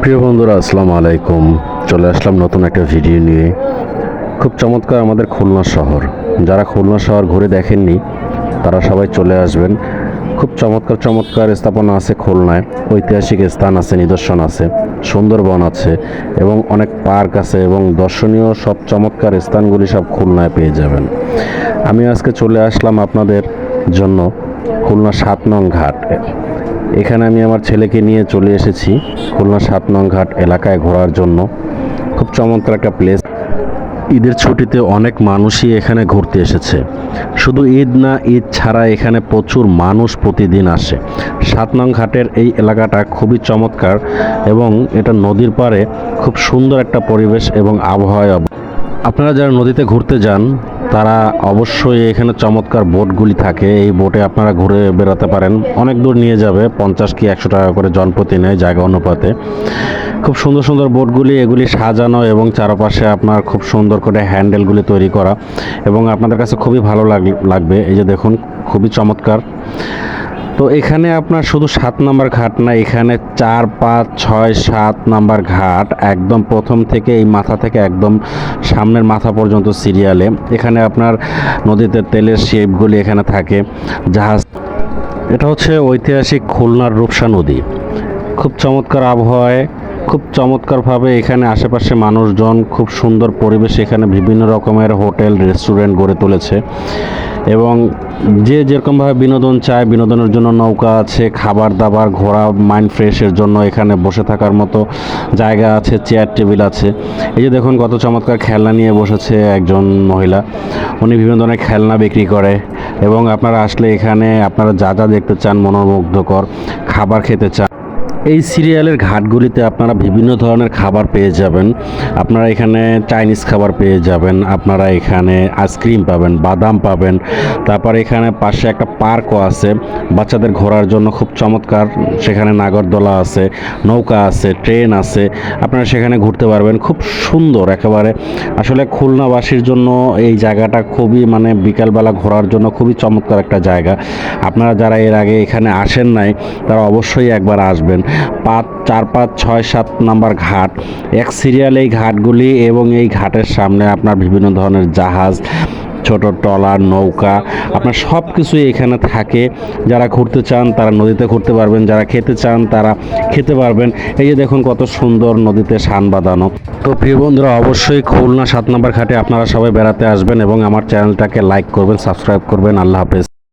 প্রিয় বন্ধুরা, আসসালামু আলাইকুম। চলে আসলাম নতুন একটা ভিডিও নিয়ে। খুব চমৎকার আমাদের খুলনা শহর। যারা খুলনা শহর ঘুরে দেখেননি তারা সবাই চলে আসবেন। খুব চমৎকার চমৎকার স্থাপনা আছে খুলনায়, ঐতিহাসিক স্থান আছে, নিদর্শন আছে, সুন্দরবন আছে এবং অনেক পার্ক আছে এবং দর্শনীয় সব চমৎকার স্থানগুলি সব খুলনায় পেয়ে যাবেন। আমি আজকে চলে আসলাম আপনাদের জন্য খুলনা ৭ নং ঘাট। এখানে আমি আমার ছেলেকে নিয়ে চলে এসেছি খুলনা ৭ নং ঘাট এলাকায় ঘোরার জন্য। খুব চমৎকার একটা প্লেস। ঈদের ছুটিতে অনেক মানুষই এখানে ঘুরতে এসেছে। শুধু ঈদ না, ঈদ ছাড়া এখানে প্রচুর মানুষ প্রতিদিন আসে। ৭ নং ঘাটের এই এলাকাটা খুবই চমৎকার এবং এটা নদীর পাড়ে খুব সুন্দর একটা পরিবেশ এবং আবহাওয়া। আপনারা যারা নদীতে ঘুরতে যান তারা অবশ্যই এখানে চমৎকার বোটগুলি থাকে, এই বোটে আপনারা ঘুরে বেড়াতে পারেন। অনেক দূর নিয়ে যাবে, 50 কি 100 টাকা করে জনপ্রতি নেয় জায়গা অনুপাতে। খুব সুন্দর সুন্দর বোটগুলি, এগুলি সাজানো এবং চারপাশে আপনার খুব সুন্দর করে হ্যান্ডেলগুলি তৈরি করা এবং আপনাদের কাছে খুবই ভালো লাগবে। এই যে দেখুন, খুবই চমৎকার। তো এখানে আপনার শুধু 7 নাম্বার ঘাট না, এখানে 4, 5, 6, 7 নাম্বার ঘাট একদম প্রথম থেকে এই মাথা থেকে একদম সামনের মাথা পর্যন্ত সিরিয়ালে। এখানে আপনার নদীতে তেলের শিপগুলি এখানে থাকে, জাহাজ। এটা হচ্ছে ঐতিহাসিক খুলনার রূপসা নদী। খুব চমৎকার আবহাওয়ায়, খুব চমৎকারভাবে এখানে আশেপাশে মানুষজন, খুব সুন্দর পরিবেশ। এখানে বিভিন্ন রকমের হোটেল রেস্টুরেন্ট গড়ে তুলেছে এবং যে যেরকমভাবে বিনোদন চায়, বিনোদনের জন্য নৌকা আছে, খাবার দাবার, ঘোরা, মাইন্ড ফ্রেশের জন্য এখানে বসে থাকার মতো জায়গা আছে, চেয়ার টেবিল আছে। এই যে দেখুন, কত চমৎকার খেলনা নিয়ে বসেছে একজন মহিলা। উনি বিভিন্ন ধরনের খেলনা বিক্রি করে এবং আপনারা আসলে এখানে আপনারা যা যা দেখতে চান, মনোমুগ্ধকর খাবার খেতে চান, এই সিরিয়ালের ঘাটগুলিতে আপনারা বিভিন্ন ধরনের খাবার পেয়ে যাবেন। আপনারা এখানে চাইনিজ খাবার পেয়ে যাবেন, আপনারা এখানে আইসক্রিম পাবেন, বাদাম পাবেন। তারপর এখানে পাশে একটা পার্কও আছে বাচ্চাদের ঘোরার জন্য, খুব চমৎকার। সেখানে নাগরদোলা আছে, নৌকা আছে, ট্রেন আছে, আপনারা সেখানে ঘুরতে পারবেন। খুব সুন্দর একেবারে। আসলে খুলনাবাসীর জন্য এই জায়গাটা খুবই বিকালবেলা ঘোরার জন্য খুবই চমৎকার একটা জায়গা। আপনারা যারা এর আগে এখানে আসেন নাই তারা অবশ্যই একবার আসবেন। 4, 5, 6, 7 নাম্বার ঘাট এক সিরিয়াল এই ঘাটগুলি এবং এই ঘাটের সামনে আপনার বিভিন্ন ধরনের জাহাজ, ছোট ট্রলার, নৌকা, আপনার সব কিছুই এখানে থাকে। যারা ঘুরতে চান তারা নদীতে ঘুরতে পারবেন, যারা খেতে চান তারা খেতে পারবেন। এই যে দেখুন, কত সুন্দর নদীতে শান বাঁধানো। তো প্রিয় বন্ধুরা, অবশ্যই খুলনা 7 নাম্বার ঘাটে আপনারা সবাই বেড়াতে আসবেন এবং আমার চ্যানেলটাকে লাইক করবেন, সাবস্ক্রাইব করবেন। আল্লাহ হাফেজ।